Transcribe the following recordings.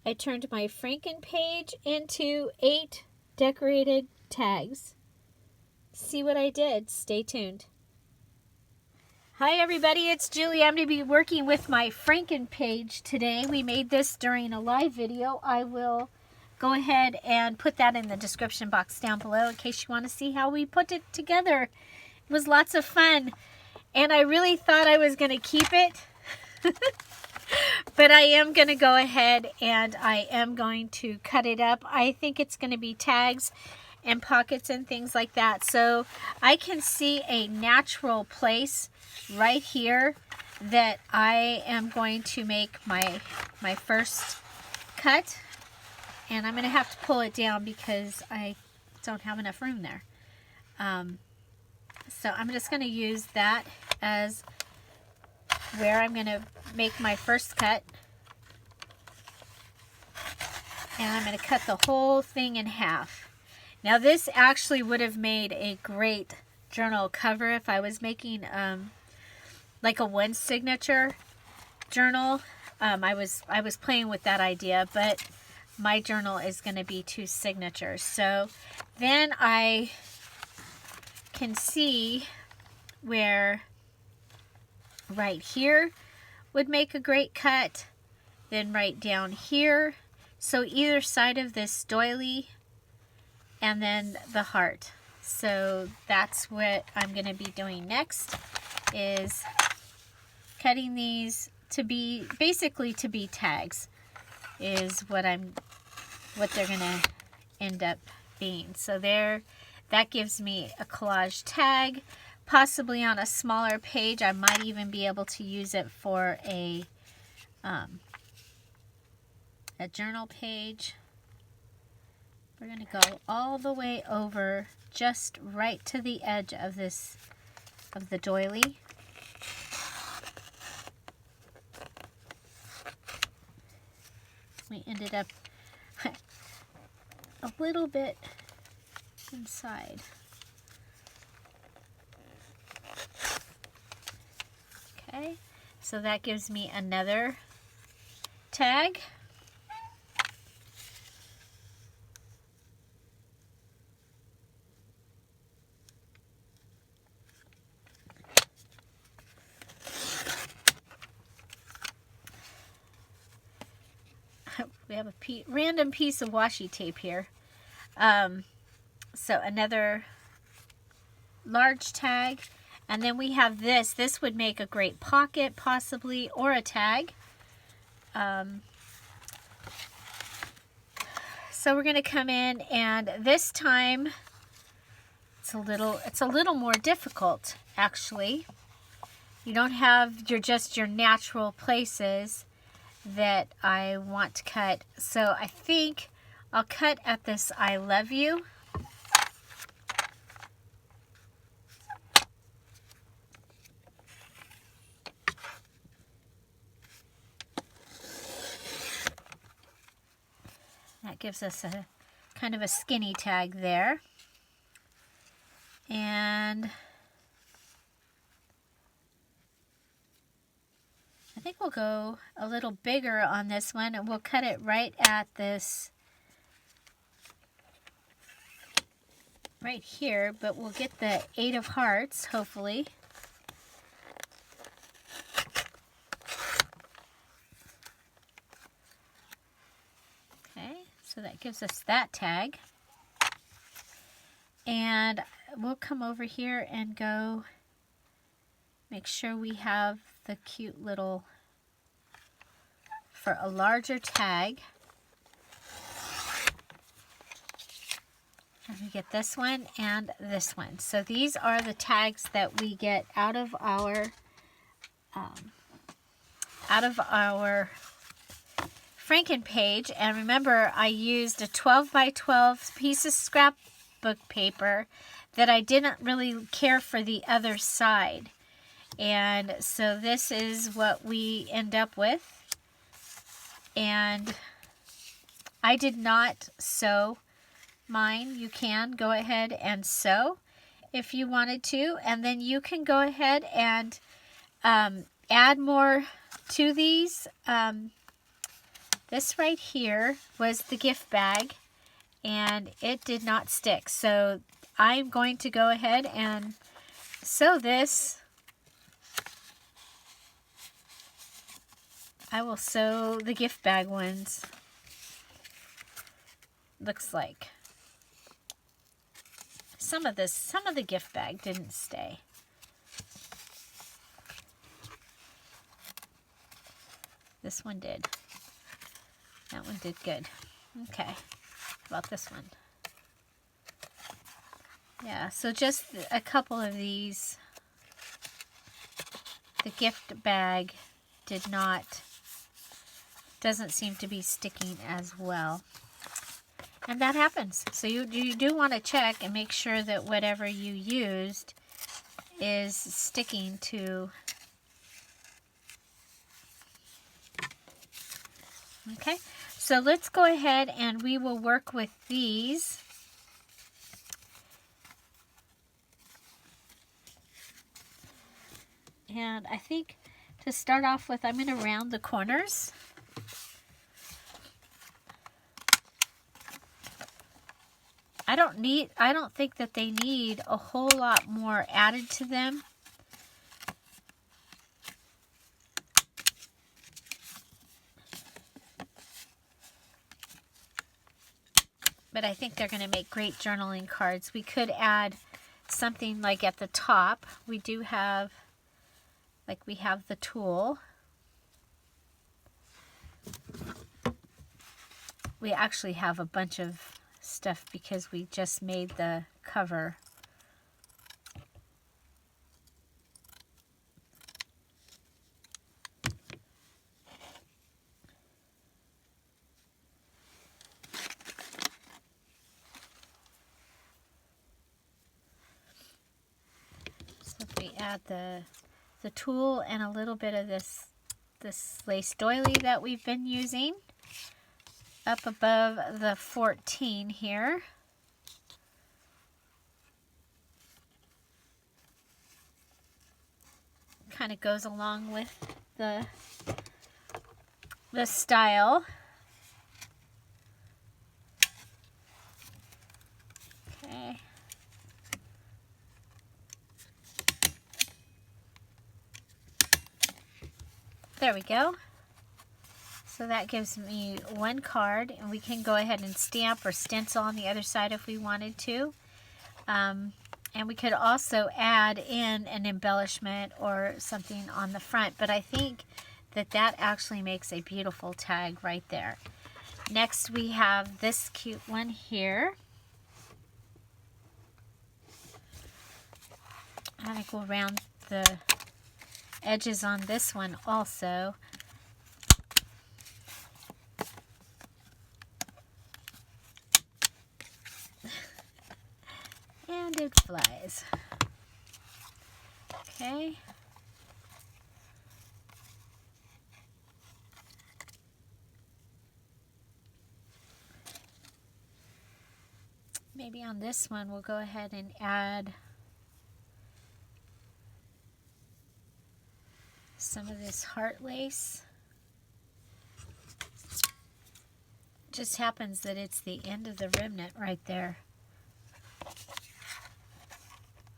I turned my frankenpage into 8 decorated tags. See what I did. Stay tuned. Hi everybody, it's Julie. I'm going to be working with my frankenpage today. We made this during a live video. I will go ahead and put that in the description box down below in case you want to see how we put it together. It was lots of fun, and I really thought I was going to keep it. But I am going to go ahead and I am going to cut it up. I think it's going to be tags and pockets and things like that. So I can see a natural place right here that I am going to make my first cut. And I'm going to have to pull it down because I don't have enough room there. So I'm just going to use that as where I'm going to make my first cut. And I'm going to cut the whole thing in half. Now this actually would have made a great journal cover if I was making like a one signature journal. I was playing with that idea, but my journal is going to be 2 signatures. So then I can see where right here would make a great cut, then right down here, so either side of this doily, and then the heart. So that's what I'm going to be doing next, is cutting these to be basically to be tags is what they're going to end up being. So there, that gives me a collage tag. Possibly on a smaller page, I might even be able to use it for a journal page. We're going to go all the way over, just right to the edge of the doily. We ended up a little bit inside. Okay, so that gives me another tag. We have a random piece of washi tape here. So another large tag. And then we have this. This would make a great pocket, possibly, or a tag. So we're going to come in, and this time it's a little more difficult, actually. You don't have just your natural places that I want to cut. So I think I'll cut at this I love you. That gives us a kind of a skinny tag there. And I think we'll go a little bigger on this one, and we'll cut it right at this, right here, but we'll get the 8 of hearts, hopefully. Okay, so that gives us that tag. And we'll come over here and go make sure we have the cute little, for a larger tag. And we get this one and this one. So these are the tags that we get out of our frankenpage. And remember, I used a 12 by 12 piece of scrapbook paper that I didn't really care for the other side. And so this is what we end up with. And I did not sew mine. You can go ahead and sew if you wanted to, and then you can go ahead and add more to these this right here was the gift bag, and it did not stick. So I'm going to go ahead and sew this. I will sew the gift bag ones. Looks like some of the gift bag didn't stay. This one did. That one did good. Okay. How about this one? Yeah, so just a couple of these. The gift bag doesn't seem to be sticking as well. And that happens. So you do want to check and make sure that whatever you used is sticking to. Okay, so let's go ahead and we will work with these. And I think to start off with, I'm going to round the corners. I don't think that they need a whole lot more added to them. But I think they're going to make great journaling cards. We could add something like at the top. We do have, like we have the tulle. We actually have a bunch of stuff because we just made the cover. So if we add the tulle and a little bit of this lace doily that we've been using up above the 14 here. Kind of goes along with the style. Okay. There we go. So that gives me one card, and we can go ahead and stamp or stencil on the other side if we wanted to. And we could also add in an embellishment or something on the front, but I think that actually makes a beautiful tag right there. Next we have this cute one here. I think we'll round the edges on this one also. And it flies. Okay. Maybe on this one we'll go ahead and add some of this heart lace. Just happens that it's the end of the remnant right there.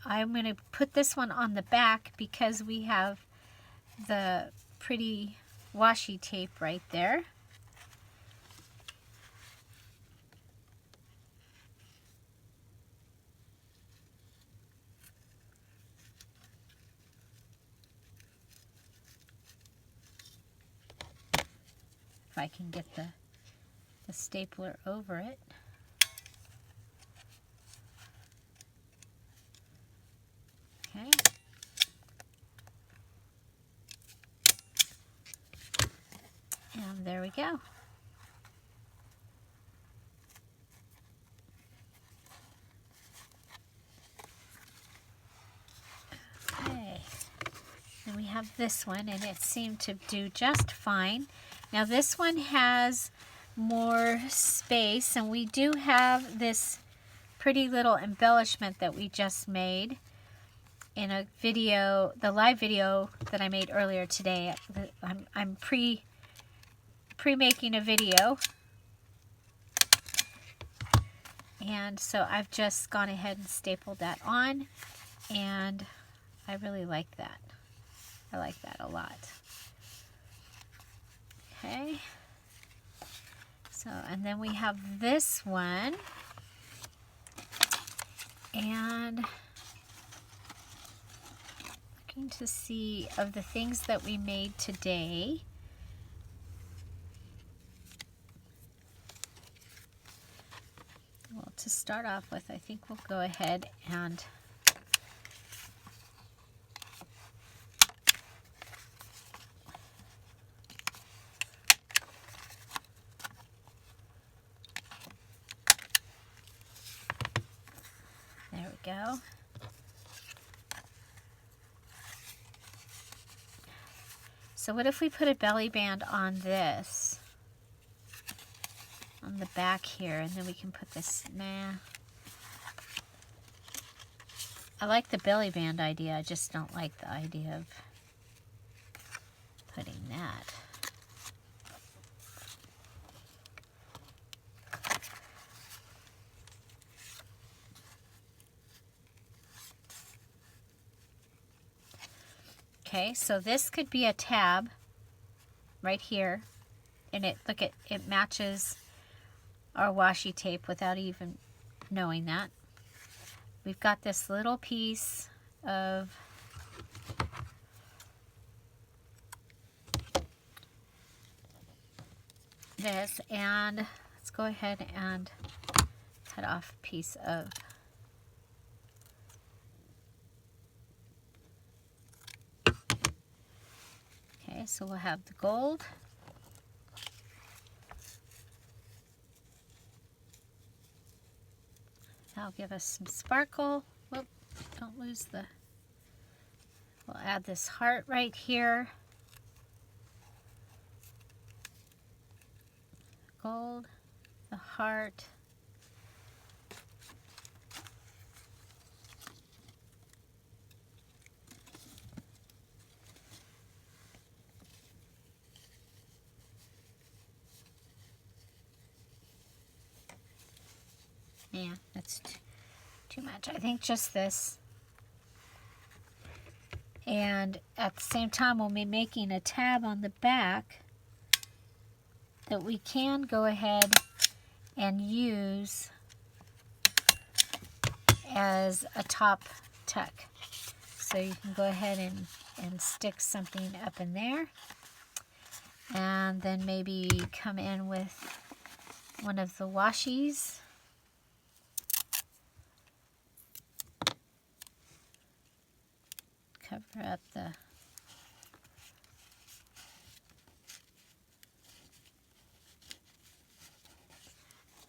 I'm going to put this one on the back because we have the pretty washi tape right there. If I can get the stapler over it. Okay. And there we go. Okay. Then we have this one, and it seemed to do just fine. Now this one has more space, and we do have this pretty little embellishment that we just made in a video, the live video that I made earlier today. I'm pre-making a video. And so I've just gone ahead and stapled that on, and I really like that. I like that a lot. Okay. So, and then we have this one, and looking to see of the things that we made today. Well, to start off with, I think we'll go ahead and there we go. So what if we put a belly band on this, on the back here, and then we can put this, nah. I like the belly band idea, I just don't like the idea of putting that. Okay, so this could be a tab right here, and it, look, it matches our washi tape without even knowing that. We've got this little piece of this, and let's go ahead and cut off a piece of so we'll have the gold. That'll give us some sparkle. Whoop, don't lose the... We'll add this heart right here. Gold, the heart. Yeah, that's too much. I think just this. And at the same time, we'll be making a tab on the back that we can go ahead and use as a top tuck. So you can go ahead and stick something up in there. And then maybe come in with one of the washies. Cover up the...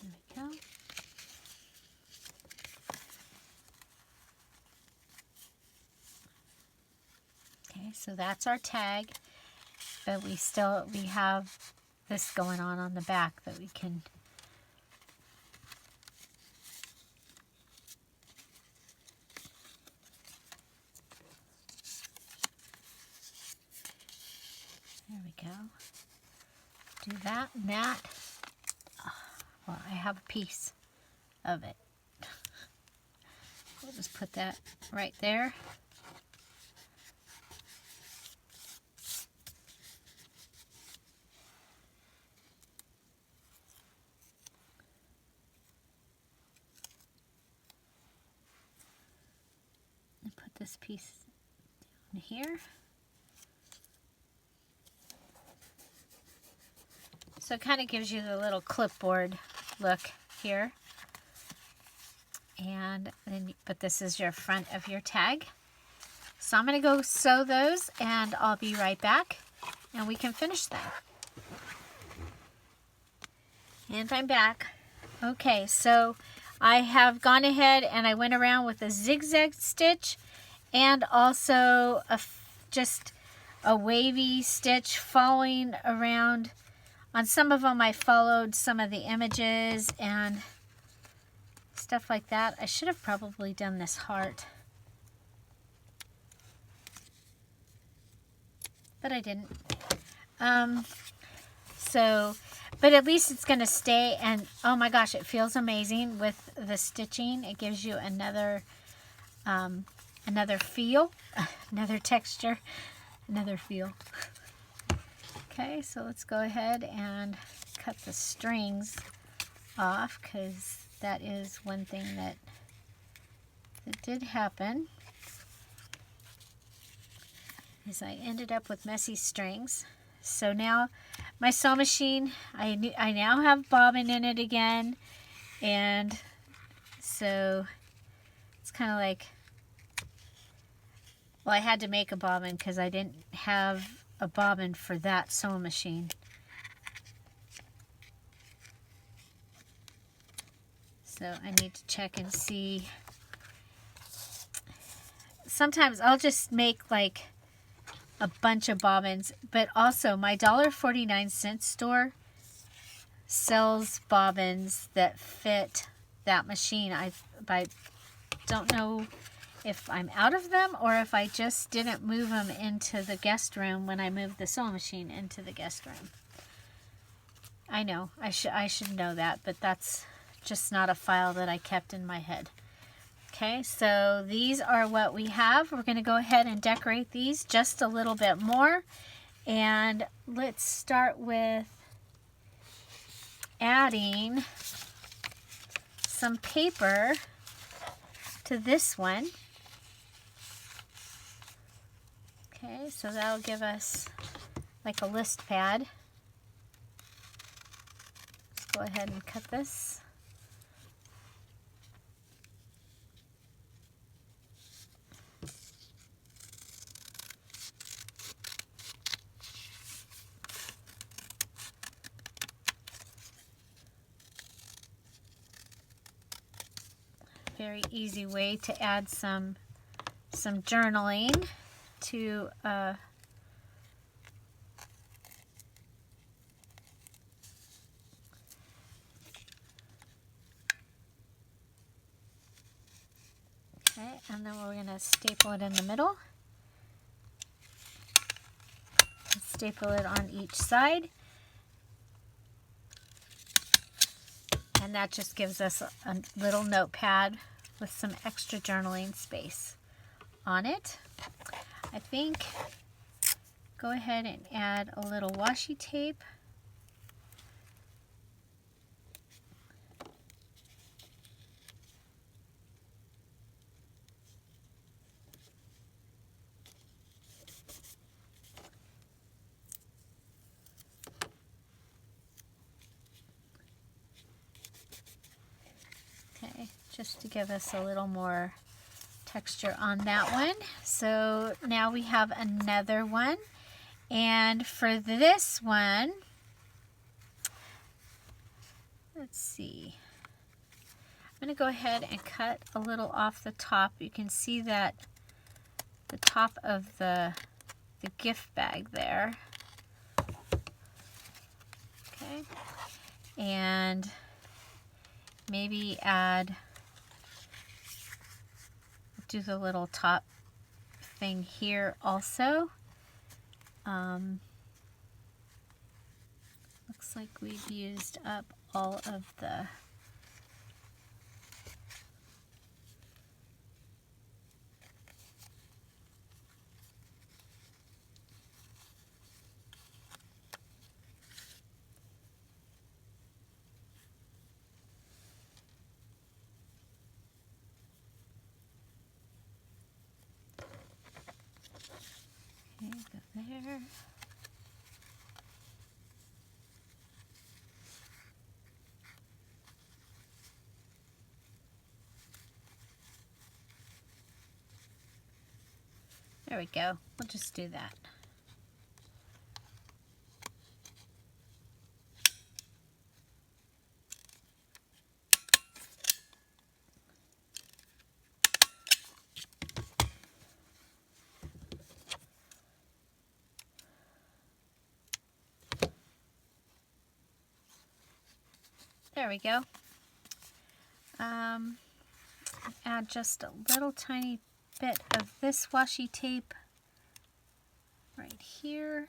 There we go. Okay, so that's our tag, but we have this going on the back that we can... There we go. Do that and that. Well, I have a piece of it. We'll just put that right there. And put this piece down here. So it kind of gives you the little clipboard look here. And then, but this is your front of your tag. So I'm going to go sew those and I'll be right back and we can finish that. And I'm back. Okay, so I have gone ahead and I went around with a zigzag stitch and also just a wavy stitch following around. On some of them, I followed some of the images and stuff like that. I should have probably done this heart, but I didn't. So, but at least it's going to stay, and oh my gosh, it feels amazing with the stitching. It gives you another feel, another texture, another feel. Okay, so let's go ahead and cut the strings off, because that is one thing that did happen, is I ended up with messy strings. So now my sewing machine, I now have bobbin in it again, and so it's kind of like, well, I had to make a bobbin because I didn't have a bobbin for that sewing machine. So I need to check and see. Sometimes I'll just make like a bunch of bobbins, but also my $1.49 store sells bobbins that fit that machine. I don't know if I'm out of them or if I just didn't move them into the guest room when I moved the sewing machine into the guest room. I know, I should know that, but that's just not a file that I kept in my head. Okay, so these are what we have. We're going to go ahead and decorate these just a little bit more. And let's start with adding some paper to this one. Okay, so that'll give us like a list pad. Let's go ahead and cut this. Very easy way to add some journaling to okay, and then we're going to staple it in the middle. Staple it on each side. And that just gives us a little notepad with some extra journaling space on it. I think go ahead and add a little washi tape. Okay, just to give us a little more texture on that one. So now we have another one, and for this one, let's see, I'm going to go ahead and cut a little off the top. You can see that the top of the gift bag there. Okay, and maybe do the little top thing here also. Looks like we've used up all of the go there. There we go. We'll just do that. There we go. Add just a little tiny bit of this washi tape right here.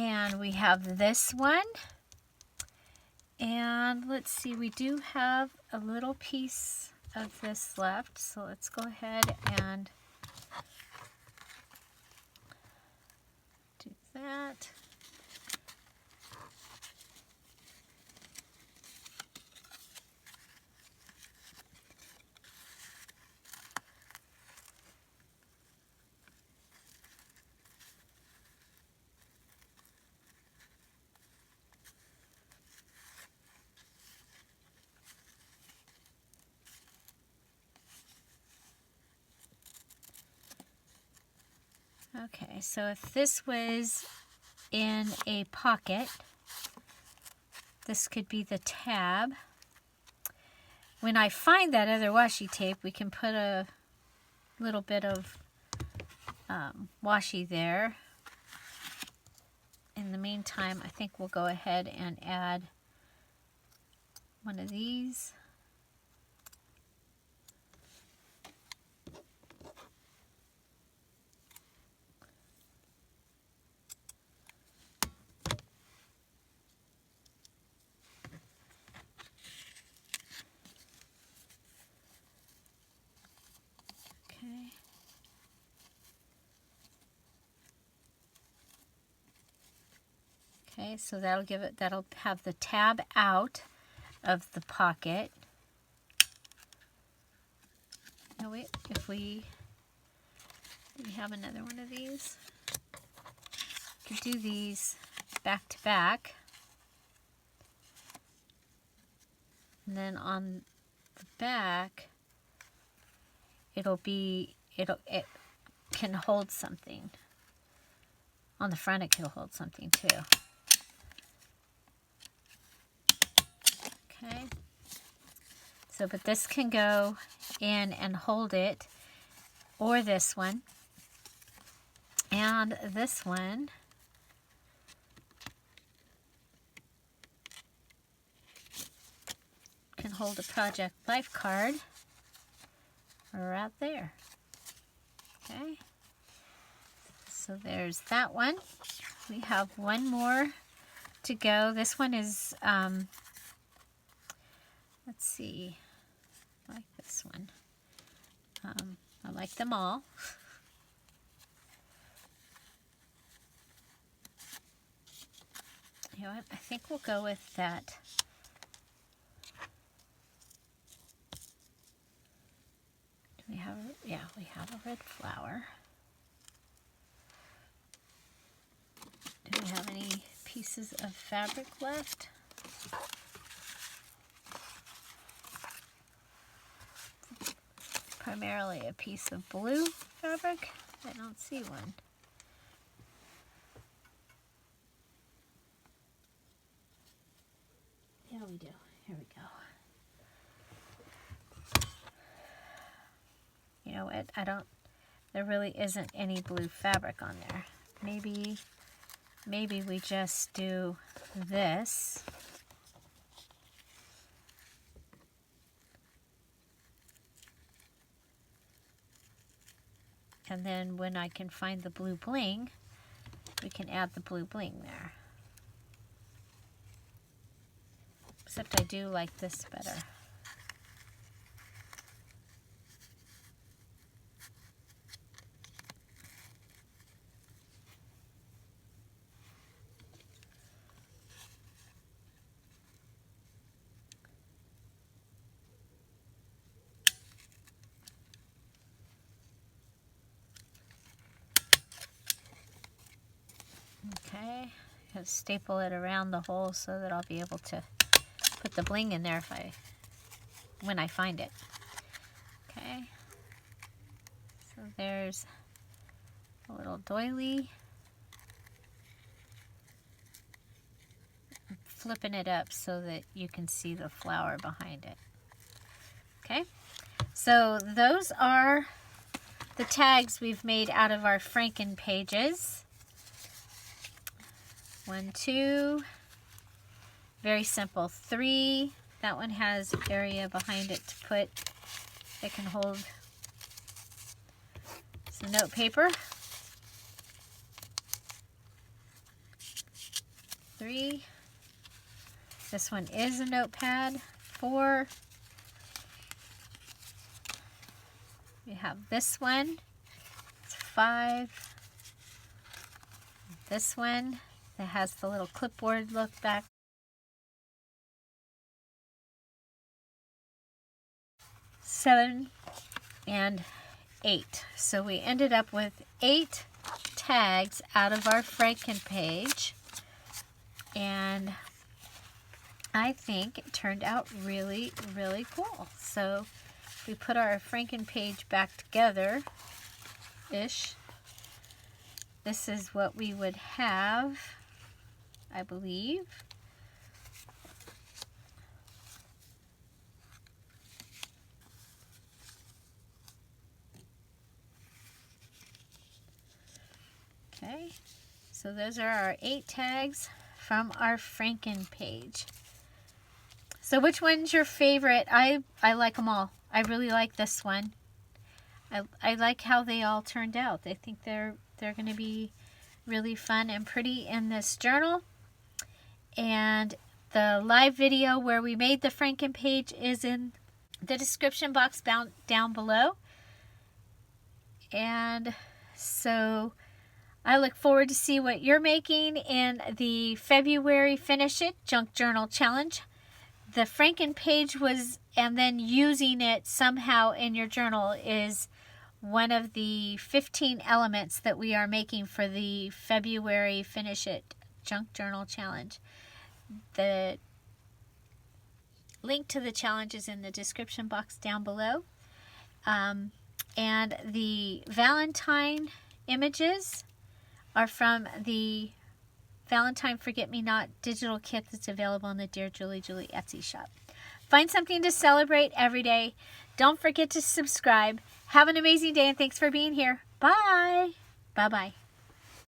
And we have this one. And let's see, we do have a little piece of this left. So let's go ahead and do that. Okay, so if this was in a pocket, this could be the tab. When I find that other washi tape, we can put a little bit of washi there. In the meantime, I think we'll go ahead and add one of these. Okay, so that'll have the tab out of the pocket. No, wait, do we have another one of these? We could do these back to back. And then on the back, it can hold something. On the front, it can hold something too. Okay. So, but this can go in and hold it, or this one. And this one can hold a Project Life card right there. Okay. So there's that one. We have one more to go. This one is, let's see, I like this one. I like them all. You know what? I think we'll go with that. Do we have, yeah, we have a red flower. Do we have any pieces of fabric left? Primarily a piece of blue fabric. I don't see one. Yeah, we do. Here we go. You know what? There really isn't any blue fabric on there. Maybe we just do this. And then when I can find the blue bling, we can add the blue bling there. Except I do like this better. Okay, I'll staple it around the hole so that I'll be able to put the bling in there when I find it. Okay, so there's a little doily. I'm flipping it up so that you can see the flower behind it. Okay, so those are the tags we've made out of our frankenpages. 1, 2, very simple. 3, that one has area behind it to put, that can hold some note paper. 3. This one is a notepad. 4. We have this one. It's 5. This one that has the little clipboard look back. 7 and 8. So we ended up with 8 tags out of our frankenpage, and I think it turned out really, really cool. So if we put our frankenpage back together-ish, this is what we would have, I believe. Okay, so those are our 8 tags from our frankenpage. So which one's your favorite? I like them all. I really like this one. I like how they all turned out. I think they're going to be really fun and pretty in this journal. And the live video where we made the frankenpage is in the description box down below. And so I look forward to see what you're making in the February Finish It Junk Journal Challenge. The frankenpage was, and then using it somehow in your journal is one of the 15 elements that we are making for the February Finish It Junk Journal Challenge. The link to the challenge is in the description box down below. And the Valentine images are from the Valentine Forget-Me-Not digital kit that's available in the Dear Julie Etsy shop. Find something to celebrate every day. Don't forget to subscribe. Have an amazing day, and thanks for being here. Bye. Bye-bye.